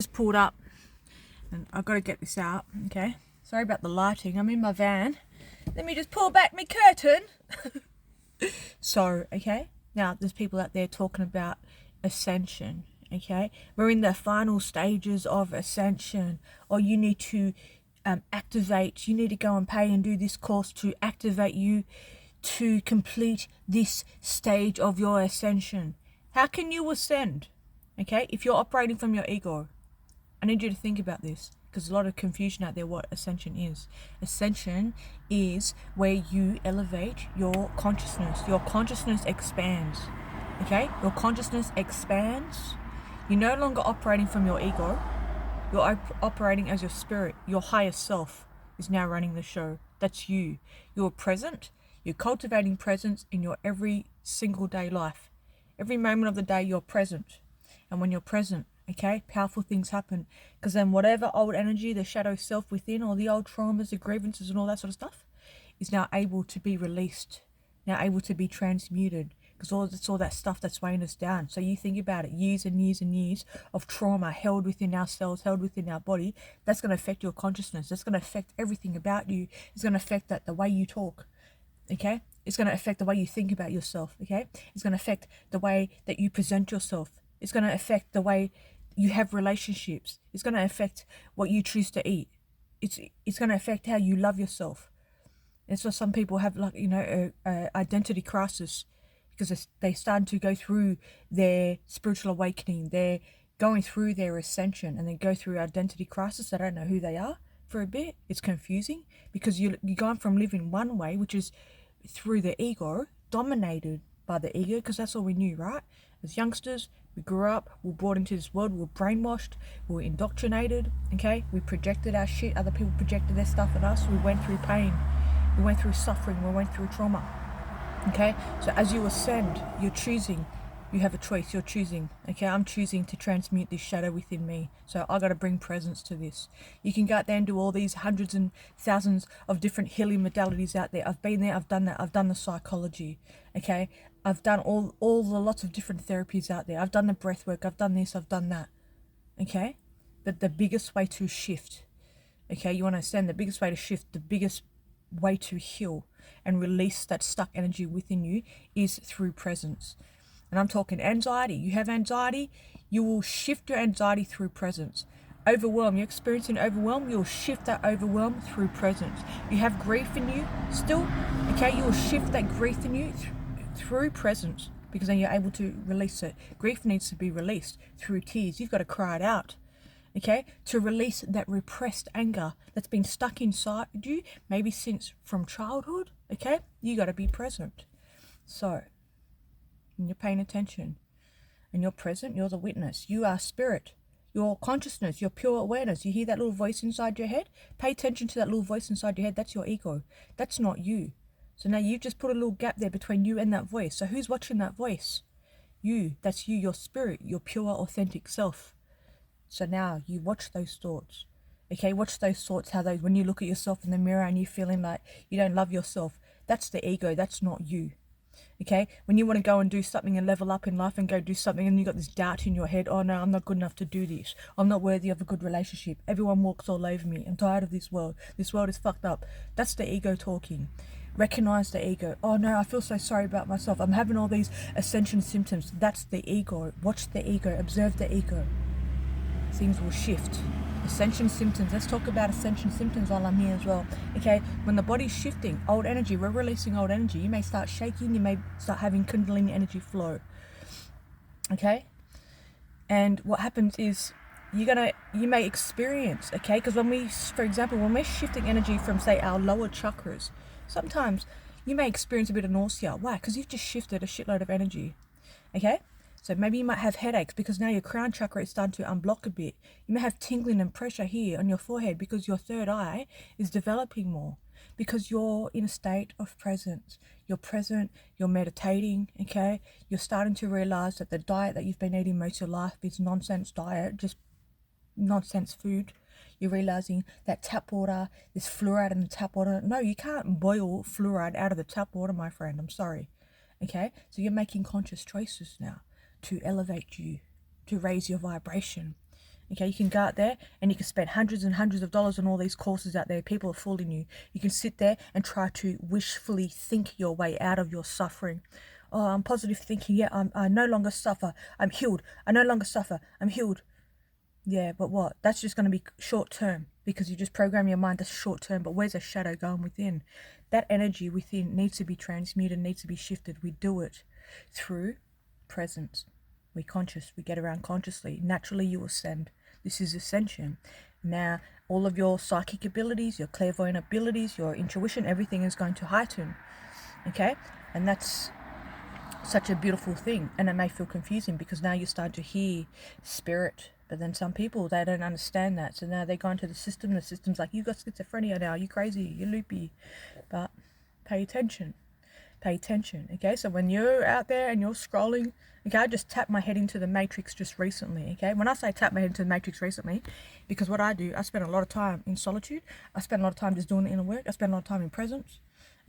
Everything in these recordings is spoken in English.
Just pulled up and I've got to get this out. Okay, sorry about the lighting. I'm in my van. Let me just pull back my curtain. So, okay, now there's people out there talking about ascension. Okay, we're in the final stages of ascension, or you need to activate. You need to go and pay and do this course to activate you to complete this stage of your ascension. How can you ascend? Okay, if you're operating from your ego. I need you to think about this, because there's a lot of confusion out there what ascension is. Ascension is where you elevate your consciousness. Your consciousness expands. Okay? Your consciousness expands. You're no longer operating from your ego. You're operating as your spirit. Your higher self is now running the show. That's you. You're present. You're cultivating presence in your every single day life. Every moment of the day you're present. And when you're present, okay, powerful things happen. Because then whatever old energy, the shadow self within, or the old traumas, the grievances and all that sort of stuff, is now able to be released, now able to be transmuted. Because it's all that stuff that's weighing us down. So you think about it, years and years and years of trauma held within our cells, held within our body, that's going to affect your consciousness. That's going to affect everything about you. It's going to affect the way you talk, okay? It's going to affect the way you think about yourself, okay? It's going to affect the way that you present yourself. It's going to affect the way you have relationships. It's going to affect what you choose to eat. It's going to affect how you love yourself. And so some people have, like, a identity crisis because they starting to go through their spiritual awakening. They're going through their ascension and they go through identity crisis. They don't know who they are for a bit. It's confusing because you're going from living one way, which is through the ego, dominated by the ego, because that's all we knew, right? As youngsters, we grew up, we were brought into this world, we were brainwashed, we were indoctrinated, okay? We projected our shit, other people projected their stuff at us, we went through pain, we went through suffering, we went through trauma, okay? So as you ascend, you're choosing, you have a choice, you're choosing, okay? I'm choosing to transmute this shadow within me, so I got to bring presence to this. You can go out there and do all these hundreds and thousands of different healing modalities out there. I've been there, I've done that, I've done the psychology, okay? I've done all the lots of different therapies out there. I've done the breath work, I've done this, I've done that, okay? But the biggest way to shift, okay, you understand, the biggest way to shift, the biggest way to heal and release that stuck energy within you is through presence. And I'm talking anxiety. You have anxiety, you will shift your anxiety through presence. Overwhelm, you're experiencing overwhelm, you'll shift that overwhelm through presence. You have grief in you still, okay, you will shift that grief in you through presence, because then you're able to release it. Grief needs to be released through tears. You've got to cry it out, okay, to release that repressed anger that's been stuck inside you, maybe since from childhood, okay? You got to be present. So and you're paying attention and you're present, you're the witness. You are spirit, your consciousness, your pure awareness. You hear that little voice inside your head? Pay attention to that little voice inside your head. That's your ego. That's not you. So now you've just put a little gap there between you and that voice. So who's watching that voice? You. That's you, your spirit, your pure authentic self. So now you watch those thoughts. Okay, watch those thoughts, how those, when you look at yourself in the mirror and you're feeling like you don't love yourself, that's the ego, that's not you. Okay, when you want to go and do something and level up in life and go do something and you got this doubt in your head, oh no, I'm not good enough to do this, I'm not worthy of a good relationship, everyone walks all over me, I'm tired of this world is fucked up. That's the ego talking. Recognize the ego. Oh no, I feel so sorry about myself, I'm having all these ascension symptoms. That's the ego. Watch the ego, observe the ego. Things will shift. Ascension symptoms. Let's talk about ascension symptoms while I'm here as well. Okay, when the body's shifting, old energy, we're releasing old energy. You may start shaking, you may start having kundalini energy flow. Okay, and what happens is you may experience, okay, because when we, for example, when we're shifting energy from, say, our lower chakras, sometimes you may experience a bit of nausea. Why? Because you've just shifted a shitload of energy. Okay. So maybe you might have headaches because now your crown chakra is starting to unblock a bit. You may have tingling and pressure here on your forehead because your third eye is developing more, because you're in a state of presence. You're present, you're meditating, okay? You're starting to realize that the diet that you've been eating most of your life is nonsense diet, just nonsense food. You're realizing that tap water, there's fluoride in the tap water. No, you can't boil fluoride out of the tap water, my friend. I'm sorry. Okay? So you're making conscious choices now to elevate you, to raise your vibration. Okay, you can go out there and you can spend hundreds and hundreds of dollars on all these courses out there. People are fooling you. You can sit there and try to wishfully think your way out of your suffering. Oh, I'm positive thinking. Yeah, I no longer suffer. I'm healed. I no longer suffer. I'm healed. Yeah, but what? That's just going to be short term, because you just program your mind that's short term. But where's the shadow going within? That energy within needs to be transmuted, needs to be shifted. We do it through presence. We conscious. We get around consciously. Naturally, you ascend. This is ascension. Now, all of your psychic abilities, your clairvoyant abilities, your intuition, everything is going to heighten. Okay? And that's such a beautiful thing. And it may feel confusing because now you're starting to hear spirit. But then some people, they don't understand that. So now they go into the system. The system's like, you got schizophrenia now. You crazy. You're loopy. But pay attention. Pay attention. Okay? So when you're out there and you're scrolling, okay, I just tapped my head into the matrix just recently. Okay? When I say tap my head into the matrix recently, because what I do, I spend a lot of time in solitude. I spend a lot of time just doing the inner work. I spend a lot of time in presence.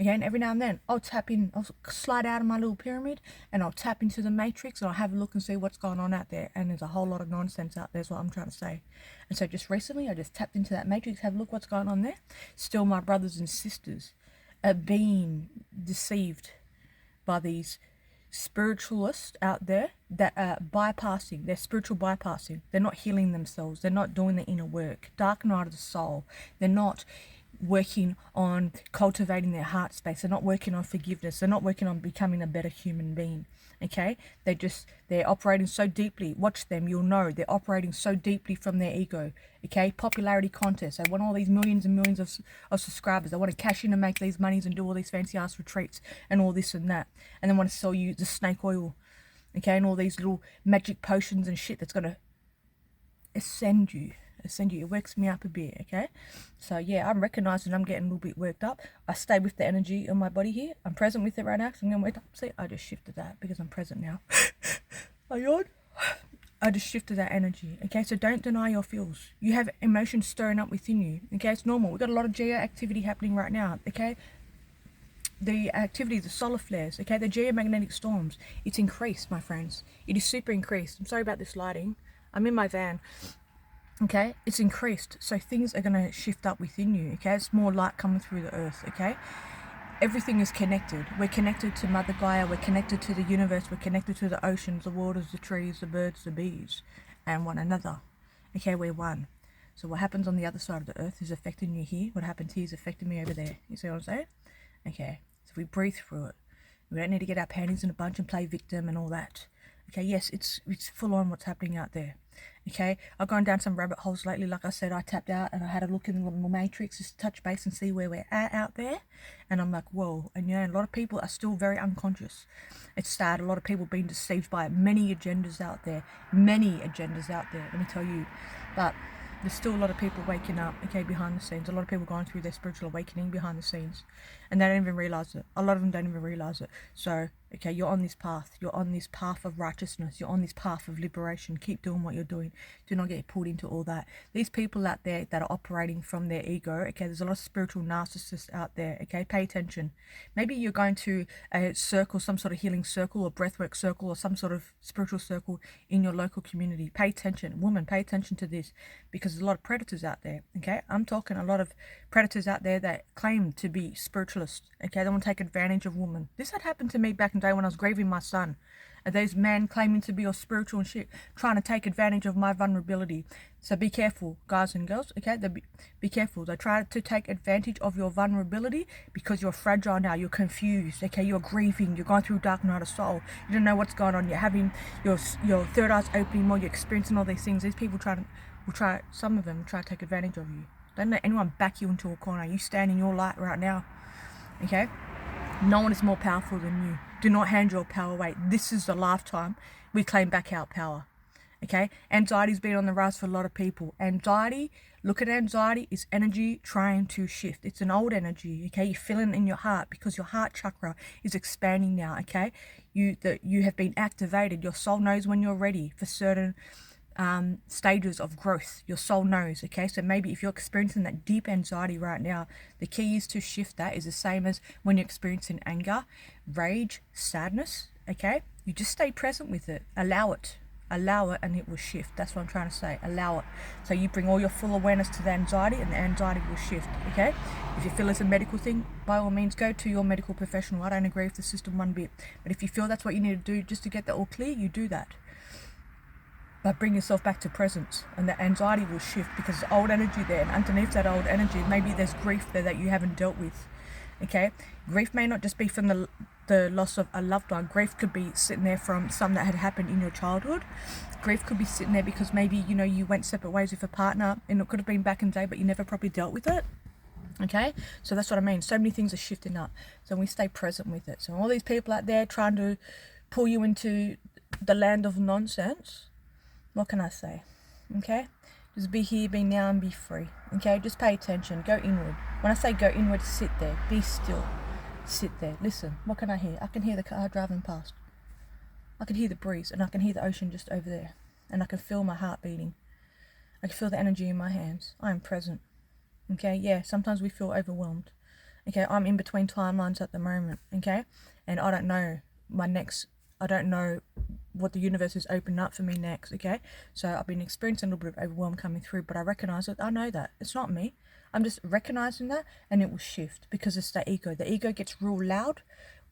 Okay, and every now and then I'll tap in, I'll slide out of my little pyramid and I'll tap into the matrix and I'll have a look and see what's going on out there. And there's a whole lot of nonsense out there, is what I'm trying to say. And so just recently I just tapped into that matrix, have a look what's going on there. Still, my brothers and sisters are being deceived by these spiritualists out there that are bypassing, they're spiritual bypassing. They're not healing themselves. They're not doing the inner work. Dark night of the soul. They're not working on cultivating their heart space. They're not working on forgiveness. They're not working on becoming a better human being. Okay, they're operating so deeply. Watch them, you'll know they're operating so deeply from their ego. Okay, popularity contests. They want all these millions and millions of subscribers. They want to cash in and make these monies and do all these fancy ass retreats and all this and that, and they want to sell you the snake oil, okay, and all these little magic potions and shit that's gonna ascend you. It works me up a bit. Okay, so yeah, I'm recognizing I'm getting a little bit worked up. I stay with the energy in my body here. I'm present with it right now, so I'm gonna wake up. See, I just shifted that because I'm present now. I yawn. I just shifted that energy. Okay, so don't deny your feels. You have emotions stirring up within you. Okay, it's normal. We've got a lot of geo activity happening right now. Okay, the activity, the solar flares, okay, the geomagnetic storms, it's increased, my friends. It is super increased. I'm sorry about this lighting. I'm in my van. Okay, it's increased, so things are going to shift up within you. Okay, it's more light coming through the earth. Okay, everything is connected. We're connected to Mother Gaia, we're connected to the universe, we're connected to the oceans, the waters, the trees, the birds, the bees, and one another. Okay, we're one. So what happens on the other side of the earth is affecting you here. What happens here is affecting me over there. You see what I'm saying? Okay, so we breathe through it. We don't need to get our panties in a bunch and play victim and all that. Okay, yes, it's full on what's happening out there. Okay, I've gone down some rabbit holes lately. Like I said, I tapped out and I had a look in the matrix, just touch base and see where we're at out there. And I'm like, whoa. And you know, a lot of people are still very unconscious. It's sad. A lot of people being deceived by many agendas out there. Many agendas out there, let me tell you. But there's still a lot of people waking up, okay, behind the scenes. A lot of people going through their spiritual awakening behind the scenes. And they don't even realize it. A lot of them don't even realize it. So, okay, you're on this path. You're on this path of righteousness. You're on this path of liberation. Keep doing what you're doing. Do not get pulled into all that. These people out there that are operating from their ego, okay, there's a lot of spiritual narcissists out there, okay? Pay attention. Maybe you're going to a circle, some sort of healing circle or breathwork circle or some sort of spiritual circle in your local community. Pay attention. Woman, pay attention to this, because there's a lot of predators out there, okay? I'm talking a lot of predators out there that claim to be spiritualists, okay? They want to take advantage of women. This had happened to me back in the day when I was grieving my son. And those men claiming to be all spiritual and shit, trying to take advantage of my vulnerability. So be careful, guys and girls, okay? Be careful. They try to take advantage of your vulnerability because you're fragile now. You're confused, okay? You're grieving. You're going through dark night of soul. You don't know what's going on. You're having your third eye's opening more. You're experiencing all these things. These people some of them try to take advantage of you. Don't let anyone back you into a corner. You stand in your light right now, okay? No one is more powerful than you. Do not hand your power away. This is the lifetime we claim back our power. Okay? Anxiety's been on the rise for a lot of people. Anxiety, look at anxiety, is energy trying to shift. It's an old energy, okay? You feel it in your heart because your heart chakra is expanding now, okay? You have been activated. Your soul knows when you're ready for certain stages of growth. Your soul knows, okay? So maybe if you're experiencing that deep anxiety right now, the key is to shift that. Is the same as when you're experiencing anger, rage, sadness, okay? You just stay present with it. Allow it. Allow it and it will shift. That's what I'm trying to say. Allow it. So you bring all your full awareness to the anxiety and the anxiety will shift, okay? If you feel it's a medical thing, by all means go to your medical professional. I don't agree with the system one bit. But if you feel that's what you need to do just to get that all clear, you do that. But bring yourself back to presence and the anxiety will shift because there's old energy there, and underneath that old energy maybe there's grief there that you haven't dealt with. Okay, grief may not just be from the loss of a loved one. Grief could be sitting there from something that had happened in your childhood. Grief could be sitting there because maybe, you know, you went separate ways with a partner and it could have been back in the day but you never properly dealt with it. Okay, so that's what I mean. So many things are shifting up, so we stay present with it. So all these people out there trying to pull you into the land of nonsense, what can I say? Okay, just be here, be now, and be free. Okay, just pay attention, go inward. When I say go inward, sit there, be still, sit there, listen. What can I hear? I can hear the car driving past. I can hear the breeze, and I can hear the ocean just over there, and I can feel my heart beating. I can feel the energy in my hands. I am present. Okay, yeah, sometimes we feel overwhelmed. Okay, I'm in between timelines at the moment. Okay, and I don't know I don't know what the universe is opening up for me next. Okay, so I've been experiencing a little bit of overwhelm coming through, but I recognize it. I know that it's not me. I'm just recognizing that, and it will shift because it's the ego. The ego gets real loud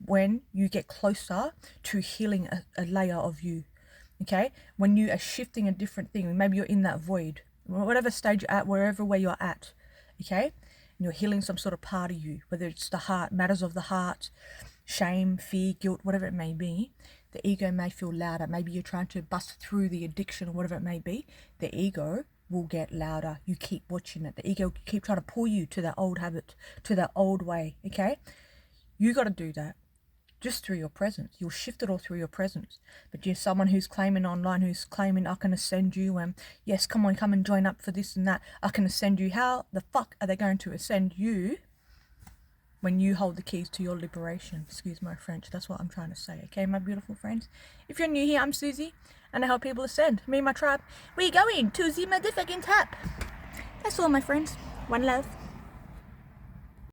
when you get closer to healing a layer of you. Okay, when you are shifting a different thing, maybe you're in that void, whatever stage you're at, wherever where you're at. Okay, and you're healing some sort of part of you, whether it's the heart, matters of the heart, shame, fear, guilt, whatever it may be. The ego may feel louder. Maybe you're trying to bust through the addiction or whatever it may be. The ego will get louder. You keep watching it. The ego will keep trying to pull you to that old habit, to that old way. Okay, you got to do that just through your presence. You'll shift it all through your presence. But you're someone who's claiming online, who's claiming I can ascend you, and yes, come on, come and join up for this and that. I can ascend you. How the fuck are they going to ascend you when you hold the keys to your liberation? Excuse my French, that's what I'm trying to say. Okay, my beautiful friends, if you're new here, I'm Susie and I help people ascend. Me and my tribe, we going to the motherfucking top. That's all, my friends. One love.